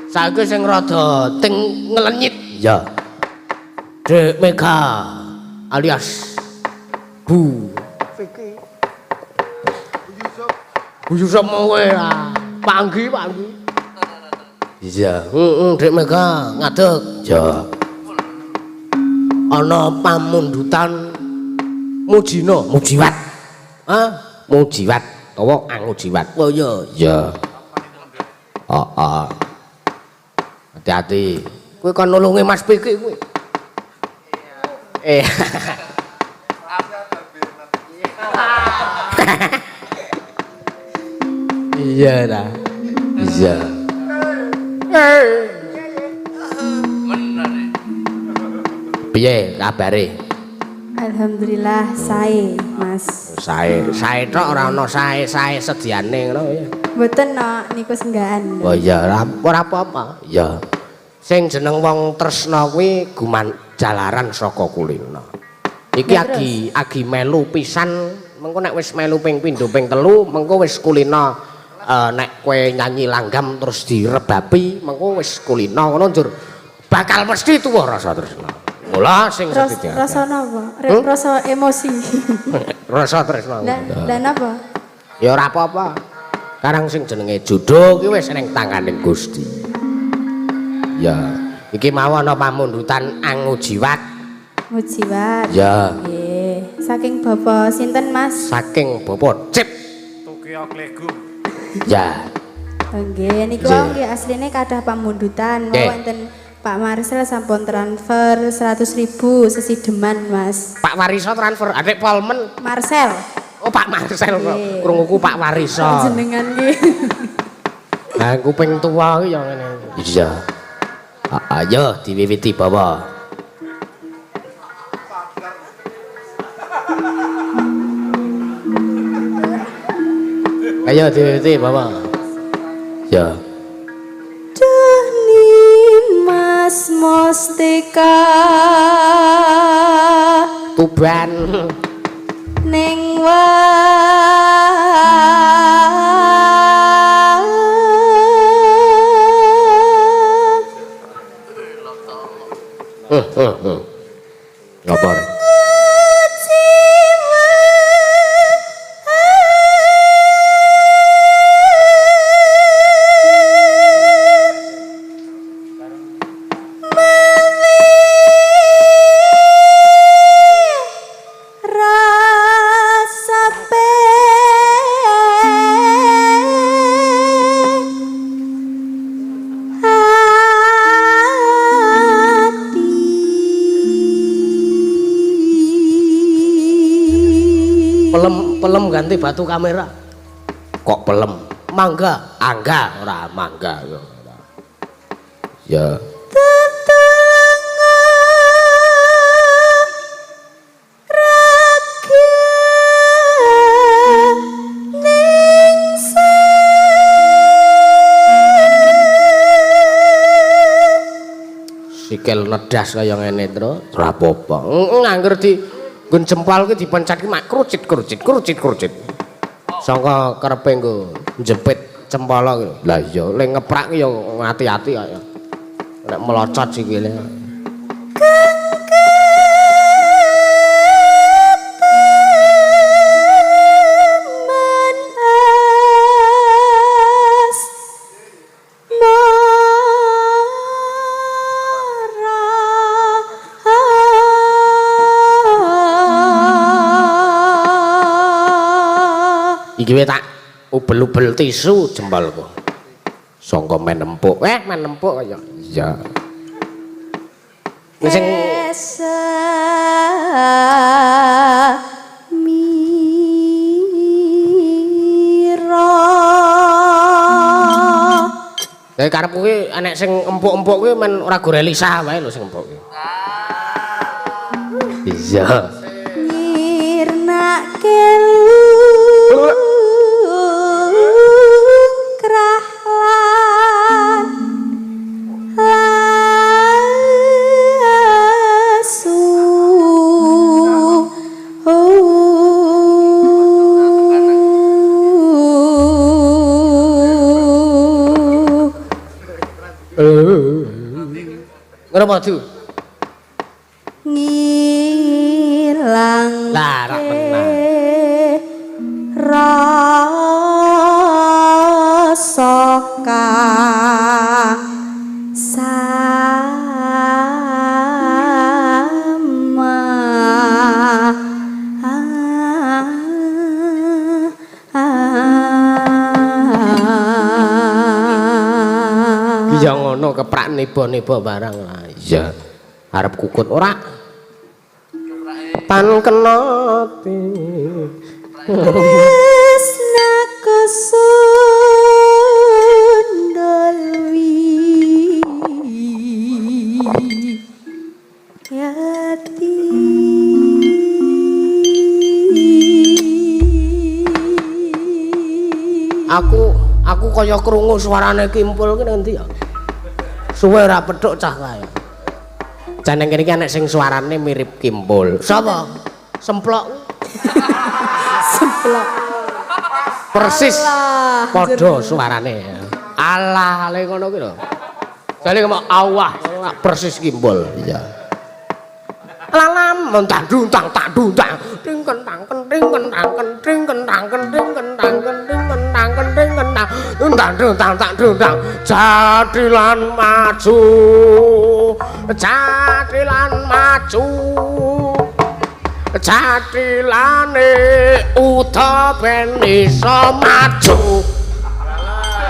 Saiki sing rada ting ngelenyit. Ya. Dek Mega alias Bu Vicky. Bu Yusuf kowe panggi. Iya, Dek Mega ngadeg. Ya. Ana pamundutan mujiwat. Hah? Mujiwat utawa angujiwat. Oh iya. Ya. Heeh. Hati-hati. Kowe kon nulungi Mas Piki kowe. Iya dah. Iya. Piye kabare? Alhamdulillah sae, Mas. Sae tok ora ana sae sediane ngono ya. Mboten no niku senggaan. Oh iya, ora apa-apa. Ya. Sing jeneng wong tresna kuwi guman jalaran saka kulina. Iki agi melu pisan, mengko nek wis melu ping pindho ping telu, mengko wis kulina nek kowe nyanyi langgam terus direbapi, mengko wis kulina ngono njur bakal mesti tuwa rasa tresna. Mula sing sedhi. Rasa napa? Rasa emosi. Rasa tresna. Lah napa? Ya ora apa-apa. Karang sing jenenge jodoh ki wis ning tanganing Gusti. Ya, iki mau ana pamundutan angujiwat. Mujiwat. Ya. Nggih. Saking Bapak sinten, Mas? Saking Bapak Cip Tokyo Klegu. Ya. Nggih, niku nggih asline kadah pamundutan. Wonten Pak Marcel sampun transfer 100.000 sesideman, Mas. Pak Wariso transfer, adik Polmen. Marcel. Oh, Pak Marcel kok. Krunguku Pak Wariso. Jenengan nggih. Nah, kuping tua ki ya ngene. Iya. Ayo diwiwiti bawa. Ayo diwiwiti bawa. Ya. Jani Mas Mustika Tuban ning Ngapa rek? Pelem ganti batu kamera. Kok pelem? Mangga, angga ora mangga. Ya. Sikil nedas kaya ngene terus ora apa-apa. Ngangger di nggon jempol ki dipencet ki mak krucit. Sangka karepe nggo njepit cempala ki. Lah iya, lek ngeprak ki ya hati-hati kaya. Nek melocot sikile. Iki tak ubel-ubel tisu jempolku. Sangka men empuk. Men empuk kaya. Iya. Sing mira. Kayak karepku ki enek sing empuk-empuk kuwi men ora gore lisah wae lho sing empuk ki. Iya. Nyirnake Ngono madu. Ngilang Lah rak bener. Rasa kang sama Ya ngono keprak niba-niba barang lah. Iya. Arep kukut ora? Tan kenati. Tresna kesundalwi yati Aku kaya krungu suarane Kimpul ki nanti ya. Suwe ora petuk cah kaya. Jeneng kene iki anak sing suarane mirip Kimpul. Sapa? Semplok. semplok Persis padha jero. suarane. Alah, le ngono ki lho. Jane ngomong awah persis Kimpul. Iya. Lalam mentandung tang tandung ting kentang kenting kentang kenting kentang kenting kentang kenting kentang kenting kentang tandung tang tandung tang jadilan maju jadilan maju jadilane uta ben iso maju.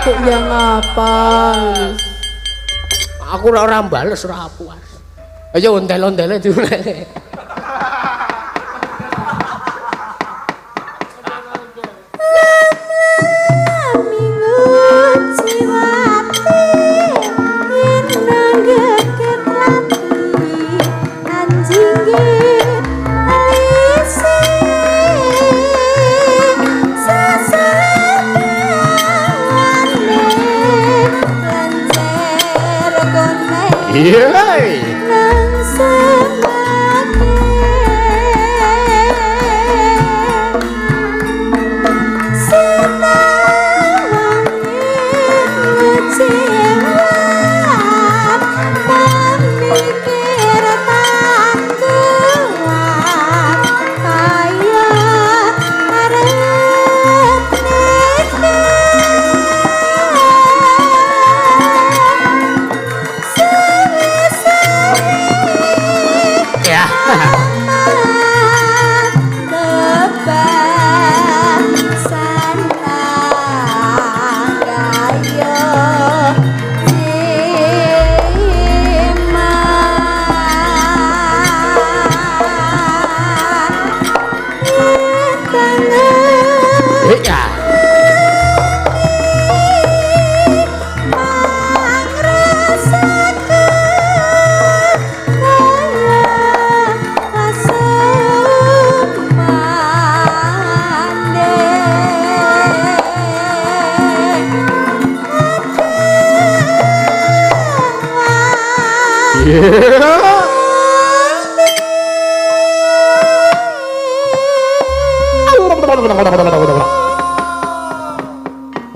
Kok ya ngapa? Aku ora bales ora puas. Ayo ondel-ondele diulek. Yeay.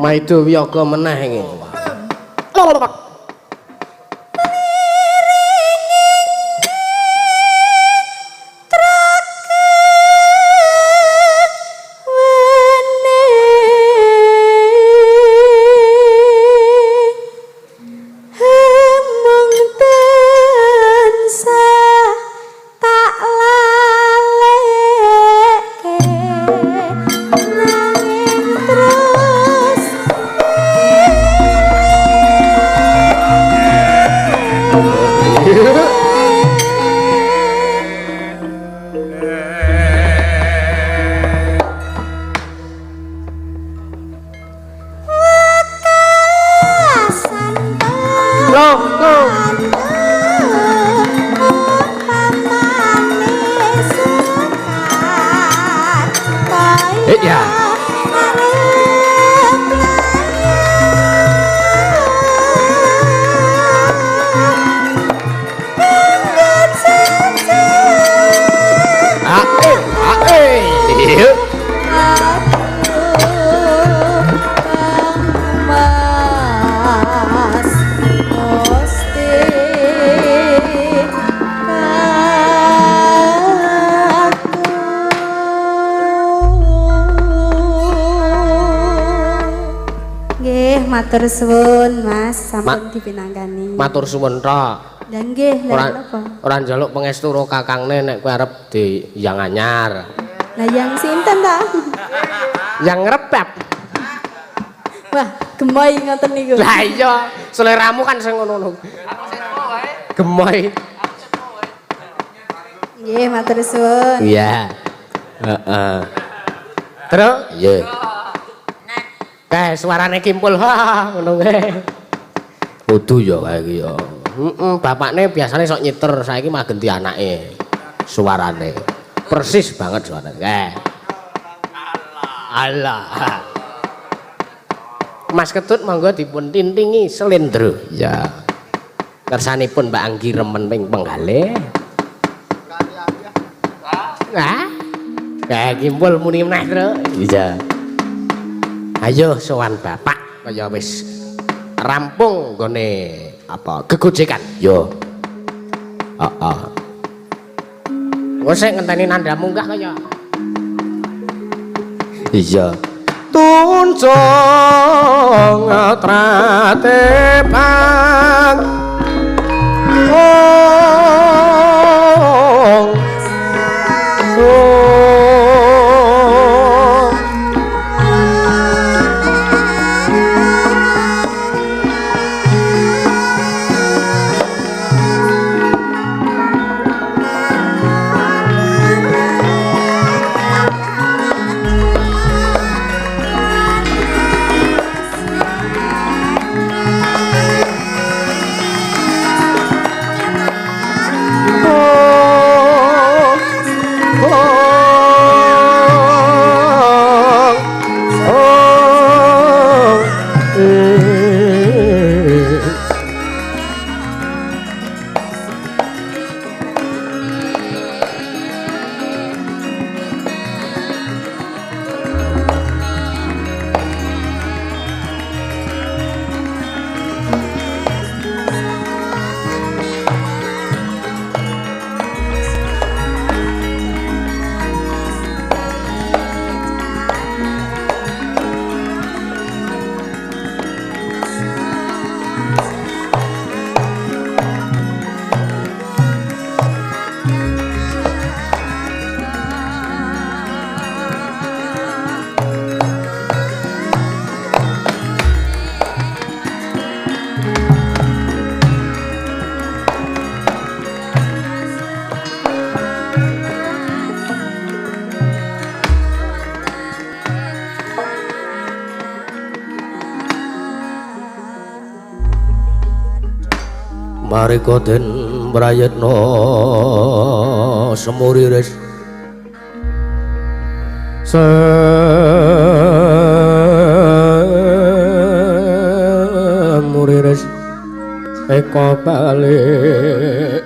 Maido wiyaga meneh iki. Matur suwun Mas, sampun dipinangkani. Matur suwun tok. Lah nggih, lha napa? Ora njaluk pangestu karo kakangne nek kowe arep diyang anyar. Lah yang sinten ta? Yang ngrepep. Wah, gemoy ngoten niku. Lah iya, seleramu kan sing ngono. Gemoy. Nggih, matur suwun. Iya. Heeh. Terus? Iya. Kae suarane kimpul ha ngono kae. Kudu ya kae iki ya. Bapakne biasane sok nyiter, saiki mah ganti anake. Suarane persis banget suarane. Kae. Allah. Mas Ketut monggo dipun tintingi selendro. Ya. Kersanipun Mbak Anggi remen ping penggalih. Hah? Kayak kimpul muni meneh, Tru. Iya. Ayo sowan Bapak kaya wis rampung nggone apa gegojekan. Yo. Heeh. Wes sik ngenteni nanda munggah kaya. Iya. Tuncung tratepang marika den mrayetna semuriris semuriris eka balik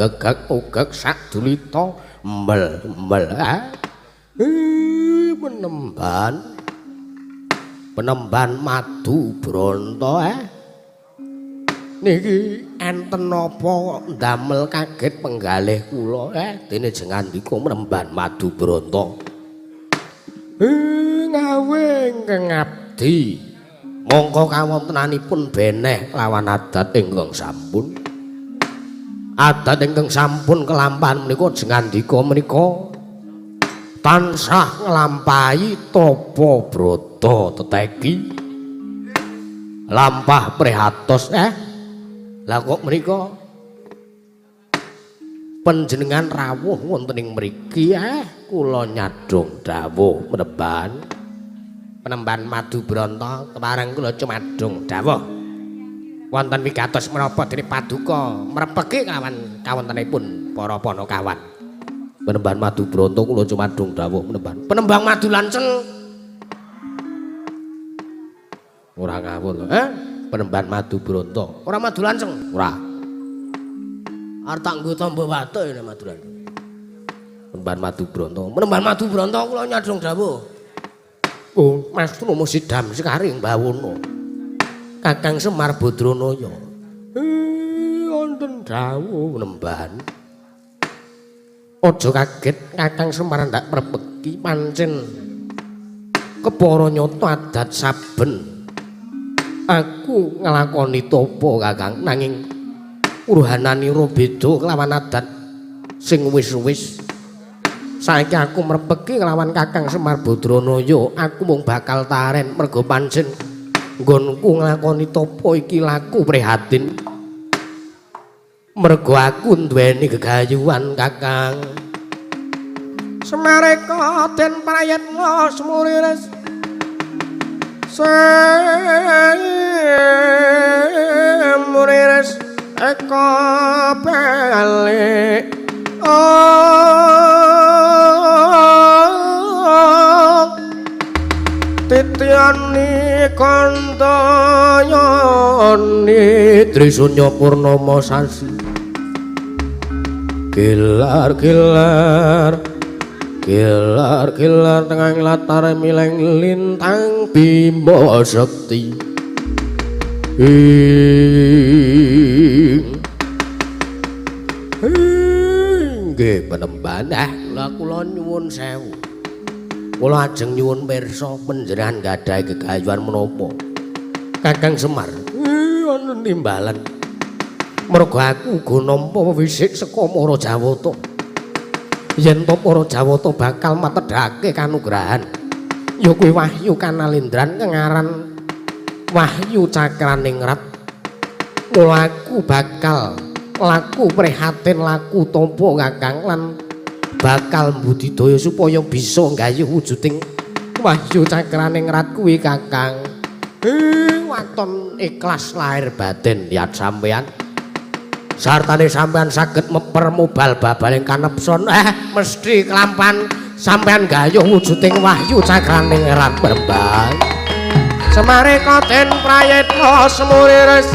Begak ugak sadulita mbel penemban madu bronto niki enten napa ndamel kaget penggalih kula dene jengandika penemban madu bronto ngawe ingkang abdi mongko kawontenanipun beneh lawan adat ingkang sampun adat ingkang sampun kelampahan menika jengandika menika tansah nglampahi tapa brata teteki lampah prihatos lah kok menika panjenengan rawuh wonten ing mriki kula nyadong dawuh penemban madu bronto kepareng kula cumadung dawuh wonten wigatos menapa dene paduka mrepeki kawan kawontenipun para panakawan penemban madu bronto kula cumadung dawuh penembang madu lanceng ora ngawur penemban madu bronto ora madu lanceng ora arep tak nggo tamba watuk ya madu lanceng penemban madu bronto kula nyadung dawuh Mas Nomo Sidam Sekaring Bawono Kakang Semar Badranaya wonten dawuh nemban aja kaget Kakang Semar ndak mrebeki pancen kepara nyata adat saben aku nglakoni tapa Kakang nanging urhananira beda kelawan adat sing wis-wis saiki aku mrebeki kelawan Kakang Semar Badranaya aku mung bakal taren merga pancen nggonku nglakoni tapa iki laku prihatin merga aku duweni gegayuhan Kakang Semareka den prayitna semuriris semuriris eka balik Tityani Kantayani Trisunya Purnama Sasi Gilar-gilar Gilar-gilar tengah latar mileng lintang Bima Sekti nggih penemban kula nyuwun sewu kula ajeng nyuwun pirsa panjenengan gadhahi gegayuhan menapa Kakang Semar wonten timbalan merga aku uga nampa wisik saka para Jawata yen to para Jawata bakal matedhake kanugrahan ya kuwi Wahyu Kanalindran kang aran Wahyu Cakraningrat mula aku bakal laku prihatin laku tampa Kakang lan bakal budidaya supaya bisa nggayuh wujuding Wahyu Cakraningrat kuwi Kakang waton ikhlas lahir batin yat sampean sartane sampean saged mempermubal babaling kanepson mesti kelampan sampean gayuh wujuding Wahyu Cakraningrat berbal Semareka den prayitna semuriris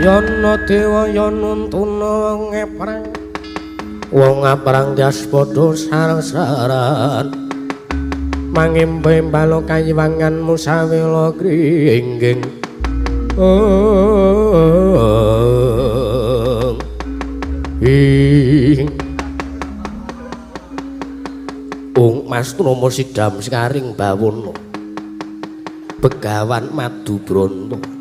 Yana dewa yana tuna ngeprang wong aprang jas padha sareng-sareng mangimbe balo kayiwangan musawila gringging Mas Nomo Sidam Sekaring Bawono Begawan Madu Bronto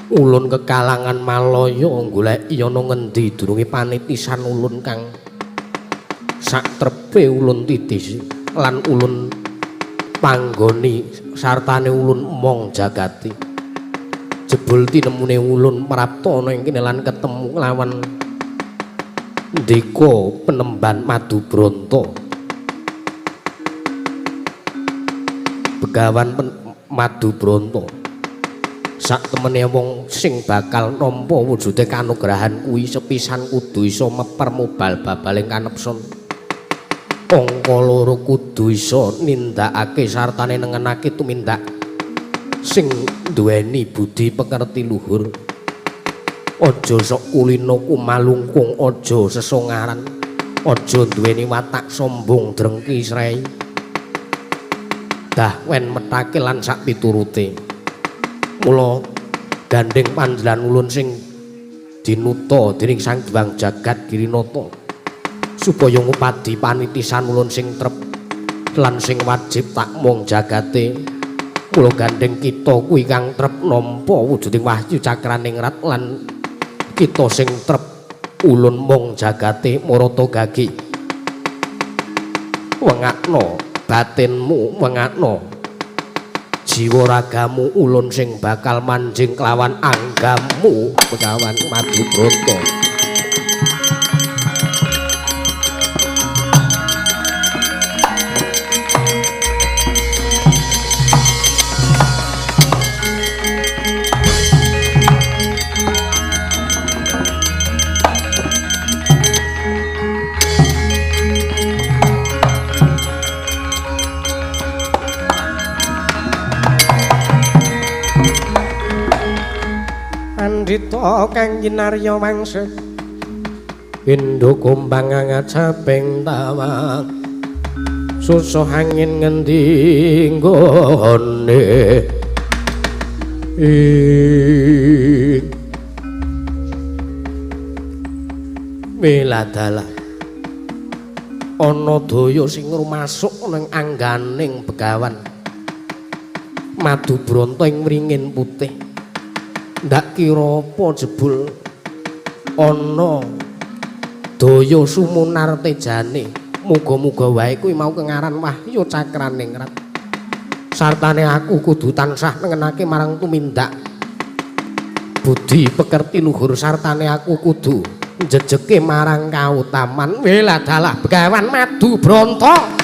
ulun kekalangan Malaya golek ana ngendi durunge panitisan ulun kang saktrepe ulun titis lan ulun panggoni sartane ulun mong jagati jebul tinemune ulun prapta ana ing kene lan ketemu lawan Ndika Penemban Madu Bronto Begawan Madu Bronto sak temene wong sing bakal nampa wujude kanugrahan kuwi sepisan kudu iso mepermubal babaling kanepson angka loro kudu iso nindakake sartane nengenake tumindak sing duweni budi pekerti luhur aja sok kulino kumalungkung aja sesongaran aja duweni watak sombong drengki srei dah wen metake lan sak piturute mula gandeng panjenengan ulun sing dinuta dening Sang Hyang Jagat Girinata supaya ngupadi panitisan ulun sing trep lan sing wajib tak mung jagate kula gandeng kita kuwi kang trep nampa wujuding Wahyu Cakraning Rat lan kita sing trep ulun mung jagate marata gagi wengakno batinmu wengakno jiwa ragamu ulun sing bakal manjing kelawan anggamu Begawan Madubranta. Andita kang jinarya wangsa pindha kumbang ngajaping tawang susah angin ngendi nggone Miladala ana daya sing rumasuk ning angganing Begawan Madubranta ing wringin putih. Ndak kira apa jebul ana daya sumunar tejane. Muga-muga wae kuwi mau kengaran Wahyu Cakraning Rat. Sartane aku kudu tansah nengenake marang tumindak budi pekerti luhur, sartane aku kudu njejeke marang kautaman. Weladalah Begawan Madubranta.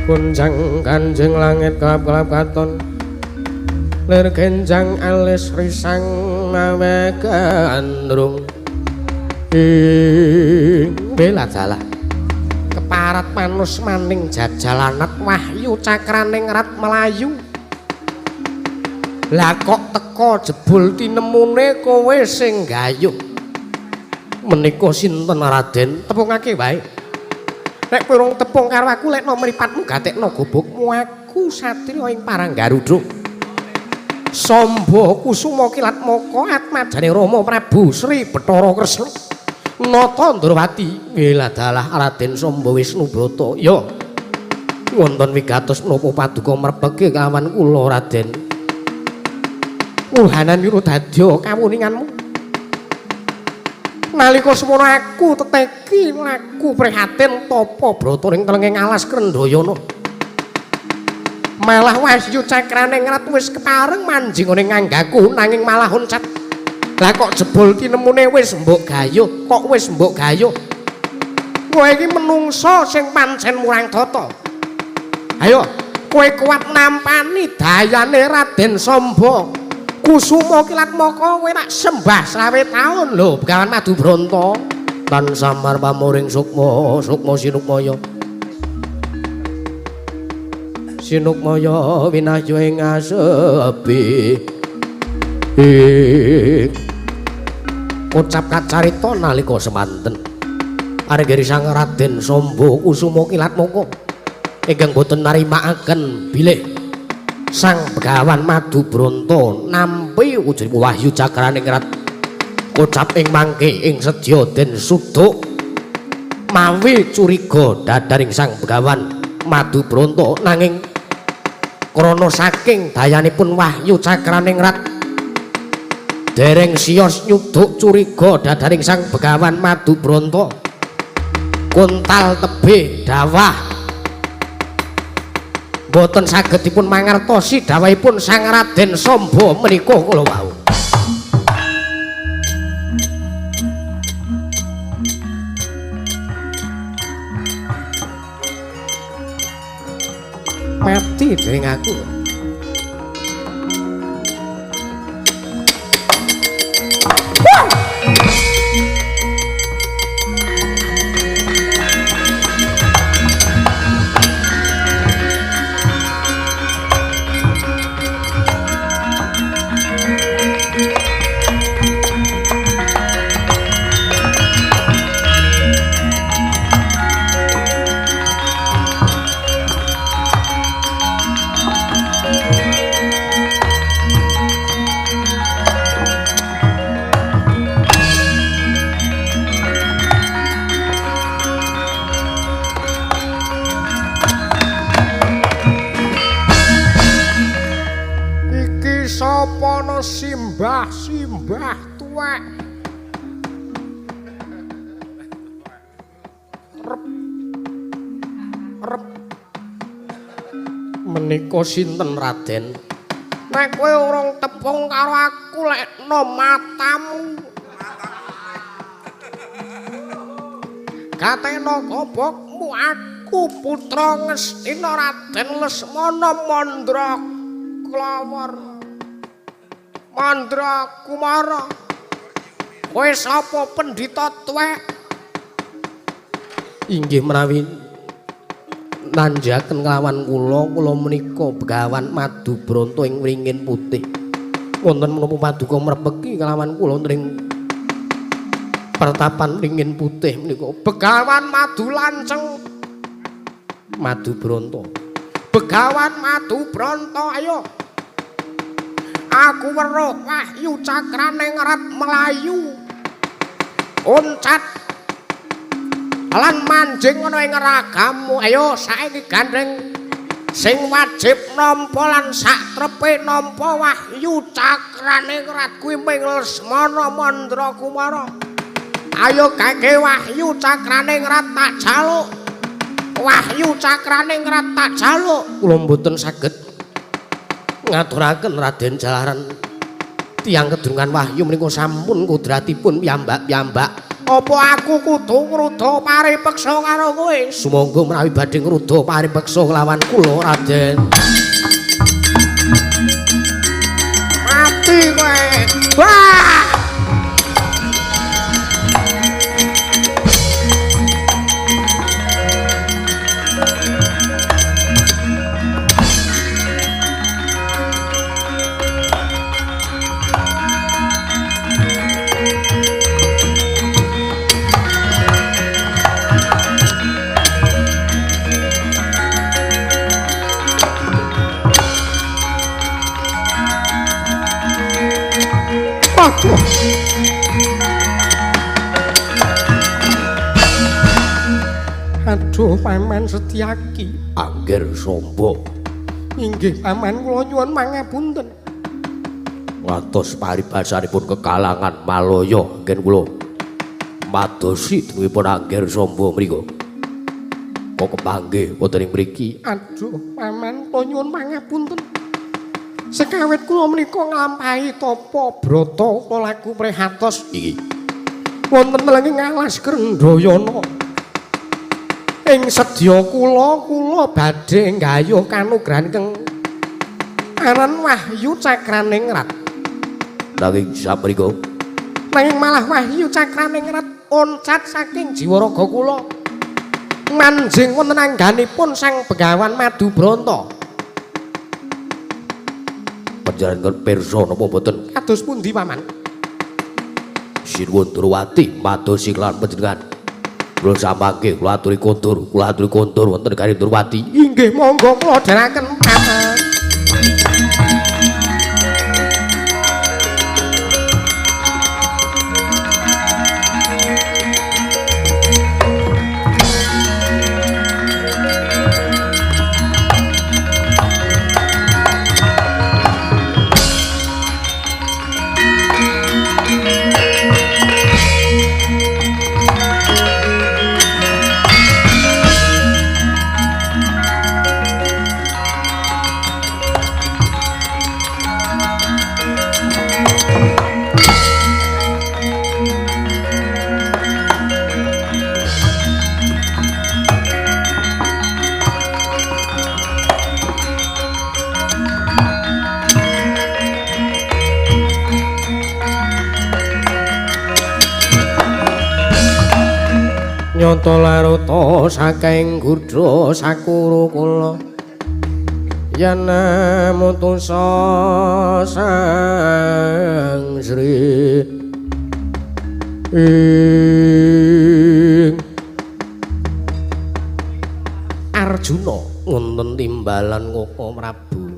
Kunjang Kanjeng langit kelap-kelap katon lir genjang alis risang mawe gandrung bela dalah keparat manus maning jajalanat Wahyu Cakraning Rat melayu. Lah kok teko jebul tinemune kowe sing gayuh. Menika sinten Raden? Tepungake wae. Nek kowe rong tepung karo aku lekno mripatmu gatekno gobokmu, aku satriya ing Paranggaruda. Samba kusuma kilat moko atmajane Rama Prabu Sri Bathara Kresna. Nata Ndrawati weladalah Raden Samba Wisnubrata. Ya. Wonten wigatos menapa paduka mrepeke kawan kula Raden. Wuhanan yuru dadya kawuninganmu. Nalika semono aku teteki laku prihatin tapa brata ring telenging alas Krendayana. Malah Wahyu Cakraning Rat wis kepareng manjing ning nganggaku nanging malah oncat. Lah kok jebul tinemune wis mbok gayuh, kok wis mbok gayuh. Kowe iki menungso sing pancen murang tata. Ayo, kowe kuat nampani dayane Raden Samba. Kusuma kilat moko kowe nak sembah 20 taun lho Begawan Madubranta. Tan samar pamuring sukma, sukma sinukmaya. Sinukmaya winahyu ing asepi. Ucap kacarita nalika semanten Arenggiri sang Raden Samba kusuma kilat moko ingkang boten narimakaken bilih sang Begawan Madubranta nampi wujudipun Wahyu Cakraning Rat. Ucap ing mangke ing sedya den suduk mawi curiga dadaring sang Begawan Madubranta nanging krana saking dayanipun Wahyu Cakraning Rat dereng siyos nyuduk curiga dadaring sang Begawan Madubranta. Kuntal tebih dawah boten saged dipun mangertosi dawahipun sang Raden Samba menika kula wau. Mati dening aku. simbah tuwek. Rep. Menika sinten Raden? Nek kowe urung tepung karo aku lekno matamu. Katena gobokmu aku putra Ngastina Raden Lesmana Mandra Kumara. Kowe sapa Pendhita Tuwek? Inggih menawi nanjaken kelawan kula menika Begawan Madu Branta ing Wringin Putih. Wonten menapa paduka mrepeki kelawan kula ing pertapan Wringin Putih menika Begawan Madu Lanceng Madu Branta. Begawan Madu Branta ayo. Aku weruh wahyu cakrane ngerat melayu. Oncat lan manjing ana ing ragamu. Ayo saiki gandeng sing wajib nampa lan sak trepe nampa wahyu cakrane ngerat kuwi ming Lesmana Mandra Kumara. Ayo kangge wahyu cakrane ngerat tak jaluk. Wahyu cakrane ngerat tak jaluk. Kula mboten saged ngaturaken Raden Jalaran tiyang kedungan wahyu menika sampun kodratipun piyambak-piyambak. Apa aku kudu ngruda paripeksa karo kowe? Sumangga menawi badhe ngruda paripeksa kelawan kula Raden. Mati kowe. Wah! Aduh Paman Setyaki Angger Samba. Inggih Paman kula nyuwun mangapunten. Watos paribasanipun kekalangan Malaya ngen kula madosi deninipun Angger Samba mriku. Kok kepanggih wonten ing mriki. Aduh Paman kula nyuwun mangapunten. Sekawit kula menika nglampahi tapa brata laku prihatos iki. Wonten lenging alas Krendayana. Ing sedya kula badhe nggayuh kanugrahan keng aran wahyu cakraning rat. Nanging saprika nanging malah wahyu cakraning rat oncat saking jiwa raga kula manjing wonten angganipun Sang Begawan Madu Branta. Panjenengan pirsa napa boten? Kados pundi Paman? Sinuwun Durwati madosi lan panjenengan. Kula samangke kula aturi kondur wonten negari Durwati. Inggih monggo kula dherekaken Paman. Nyata laruta saking gudha sakuru kula yen mutusa Sang Sri Arjuna wonten timbalan Koko Prabu.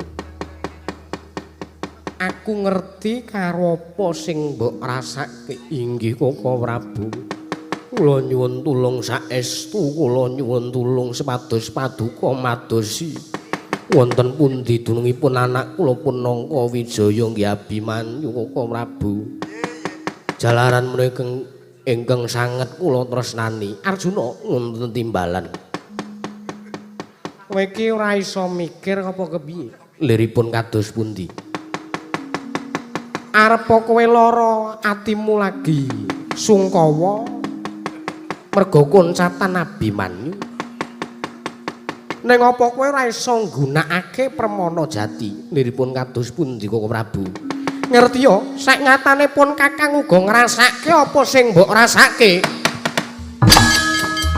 Aku ngerti karo apa sing mbok rasake inggih Koko Prabu. Kula nyuwun tulung saestu, kula nyuwun tulung sepados paduka madosi Wonten pundi dunungipun anak kula Punangka Wijaya nggih Abimanyu Koko Prabu. Jalaran menika ingkang sanget kula tresnani. Arjuna wonten timbalan. Kowe iki ora iso mikir apa kepiye? Liripun kados pundi? Arep kowe lara atimu lagi sungkawa merga koncatan Abimanyu. Ning apa kowe ora iso nggunakake Permana Jati? Liripun kados pundi Koko Prabu? Ngerti ya, sak nyatane pun Kakang uga ngrasake apa sing mbok rasake.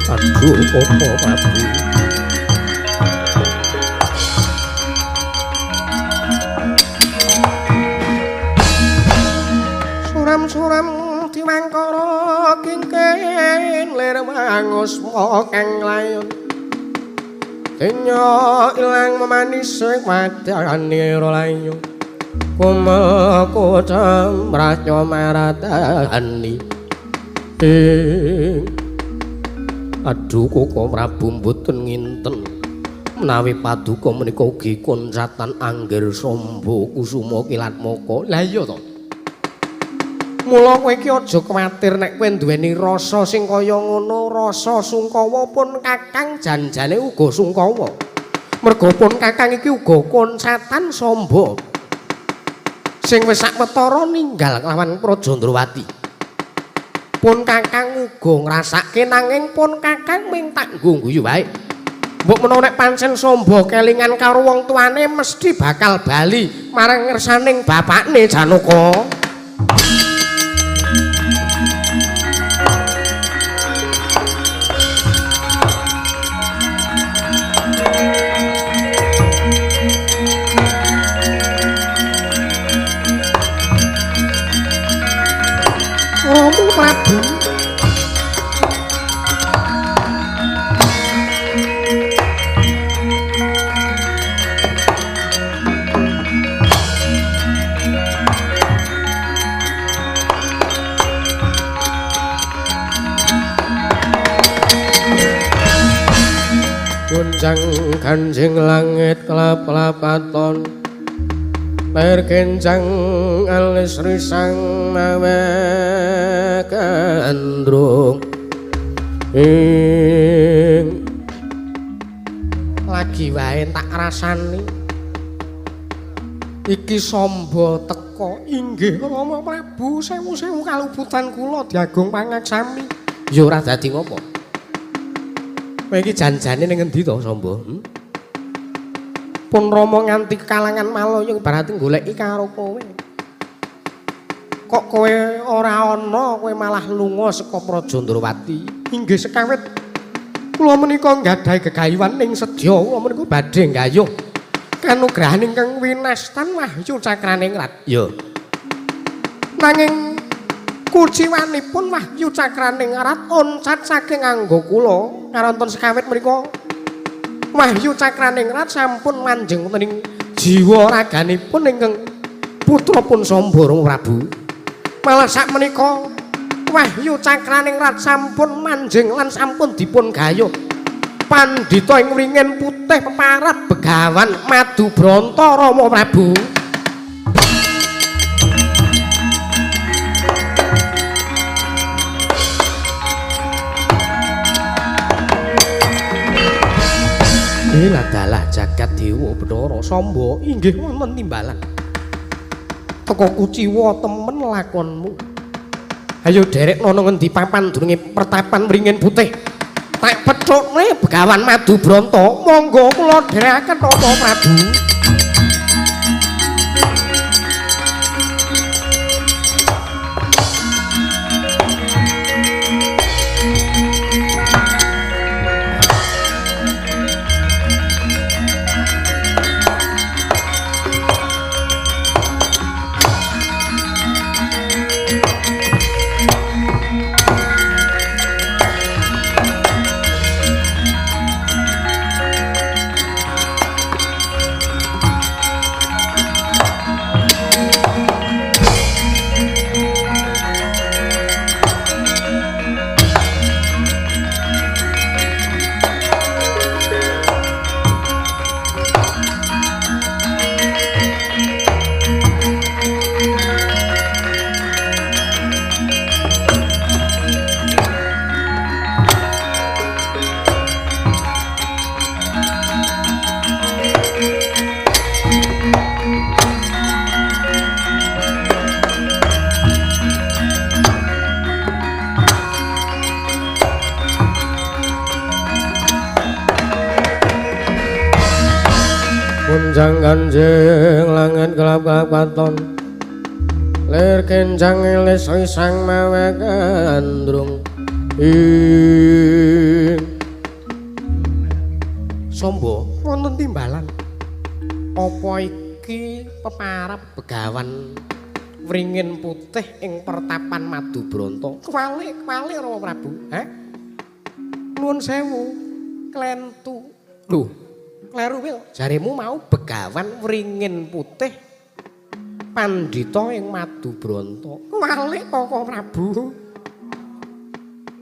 Aduh, Koko Prabu. Suram-suram dimangkara kingken lir mangus kang layon. Kenya ilang memanis wadane rolayo. Kumelku cemratnya meratani. Aduh Koko Prabu mboten nginten menawi paduka menika ugi koncatan Angger Samba Kusuma Kilatmaka. Lah iya to. Mula kowe iki aja kuwatir nek kowe duweni rasa sing kaya ngono, rasa sungkawa pun Kakang janjane uga sungkawa. Merga pun Kakang iki uga koncatan Samba. Sing wis sakwetara ninggal lawan Praja Ndrawati. Pun Kakang uga ngrasake nanging pun Kakang ming tak nggo guyu wae. Mbok menawa nek pancen Samba kelingan karo wong tuane mesti bakal bali marang ngersaning bapakne Janaka. Prabu Gunjang kanjing langit kelap-kelapaton perkenjang alis risang mawe kandrung lagi wae tak rasani iki Samba teka inggih Rama Prabu sewu-sewu kaluputan kula diagung pangaksami ya ora dadi ngopo kowe iki janjane ning endi to Samba pun Rama nganti kalangan Malaya berarti goleki karo kowe. Kok kowe ora ana, kowe malah lunga saka Praja Ndrawati. Inggih sekawit kula menika nggadahi gegayuhan ning sedya kula menika badhe nggayuh kanugrahan ingkang winastan Wahyu Cakraningrat. Ya. Nanging kuciwanipun Wahyu Cakraningrat oncat saking angga kula karonton sekawit menika Wahyu Cakraningrat sampun manjeng wonten jiwa raganipun ingkang putra pun Samba Prabu. Malah sakmenika Wahyu Cakraningrat sampun manjeng lan sampun dipun gayuh pandhita ing wringin putih peparat Begawan Madubranta Rama Prabu. Ladalah jagat dewa Bathara Samba inggih wonten timbalan. Teka kuciwa temen lakonmu. Ayo derekno nang ngendi papan durunge pertapan wringin putih. Tak pethukne Begawan Madubranta, monggo kula dherekaken Rama Prabu. Kunjang kanjeng langit kelap-kelap katon lir kenjang elis isang mawe gandrung Sombo wonten timbalan apa iki peparap begawan wringin putih ing pertapan Madubronto kwalik Rama Prabu nuwun sewu klentu lho kleru wil jaremu mau begawan wringin putih pandhita ing Madubronto kwalik kok Prabu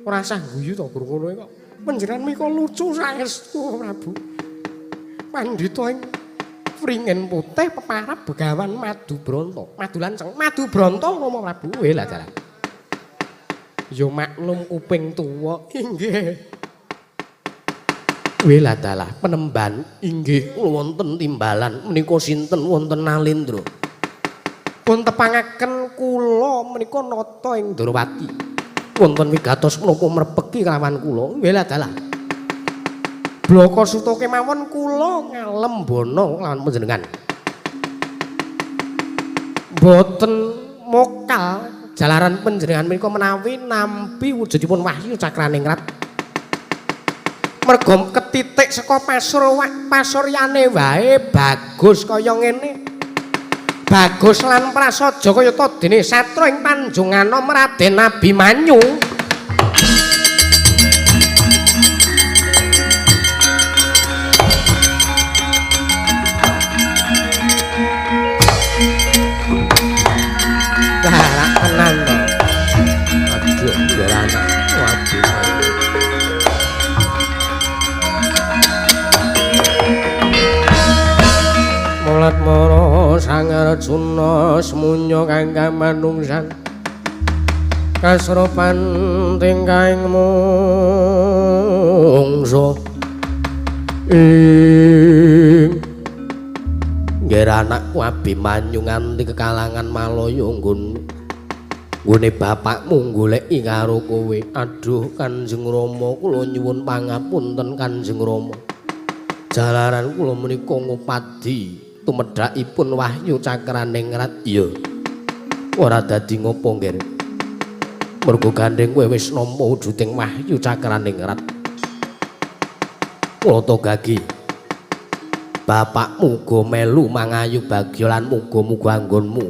ora sah guyu to guru ngono kok panjenengan mika lucu saestu Prabu pandhita ing wringin putih peparap begawan Madubronto Madulanceng Madubronto Rama Prabu lah dalan ya maklum kuping tuwa inggih Weladalah penemban inggih wonten timbalan menika sinten wonten Nalendra. Pun tepangaken kula menika nata ing Ndrawati. Wonten wigatos menapa mrepeki kelawan kula. Weladalah. Blaka suta kemawon kula ngalembana kelawan panjenengan. Boten mokal jalaran panjenengan menika menawi nampi wujudipun Wahyu Cakraningrat. Mergo ketitik saka pasuryane wae bagus kaya ngene. Bagus lan prasaja kaya ta dene satra ing panjunganom Raden Abimanyu. Lah tenan to. Aduh, biar anak waduh. Mulat mara sang Arjuna semunya kangge manungsan kasrupan tingkaing mungsuh nggih anakku Abimanyu nganti kekalangan Malaya nggone bapakmu goleki karo kowe. Aduh Kanjeng Rama kula nyuwun pangapunten Kanjeng Rama. Jalaran kula menika ngupadi tumedhakipun Wahyu Cakraningrat iya ora dadi ngopo nggih mergo gandeng kowe wis nampa wujuding Wahyu Cakraningrat kula togagi bapakmu uga melu mangayu bagya lan muga-muga anggonmu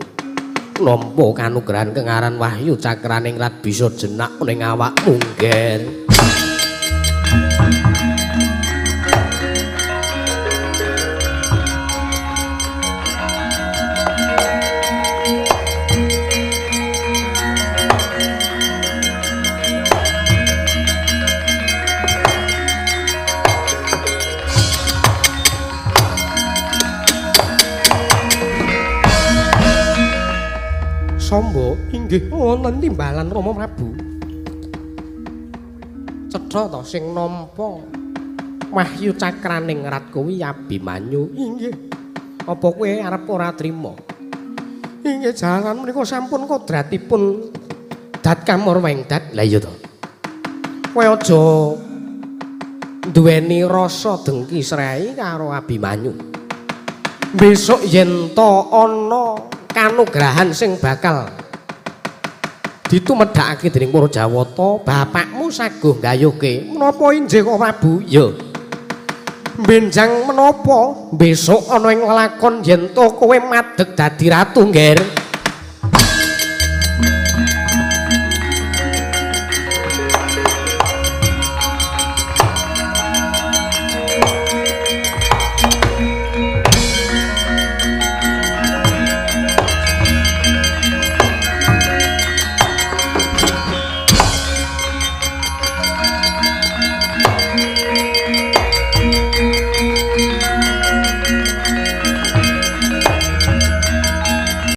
nampa kanugrahan kengaran Wahyu Cakraningrat bisa jenak ning awakmu nggih. Sombo inggih wonten timbalan Rama Prabu. Cetha to sing nampa Wahyu Cakraningrat kuwi Abimanyu. Inggih. Apa kowe arep ora trima? Inggih jalan menika sampun kodratipun Dat Kamor Wengdat. Lah iya to. Kowe aja duweni rasa dengki srei karo Abimanyu. Besok yen to ana kanugrahan sing bakal ditumedhakake dening para Jawata, bapakmu saguh gayuhke. Menapa injih kok Prabu? Ya. Benjang menapa besok ana ing lelakon yen to kowe madeg dadi ratu, Ngger?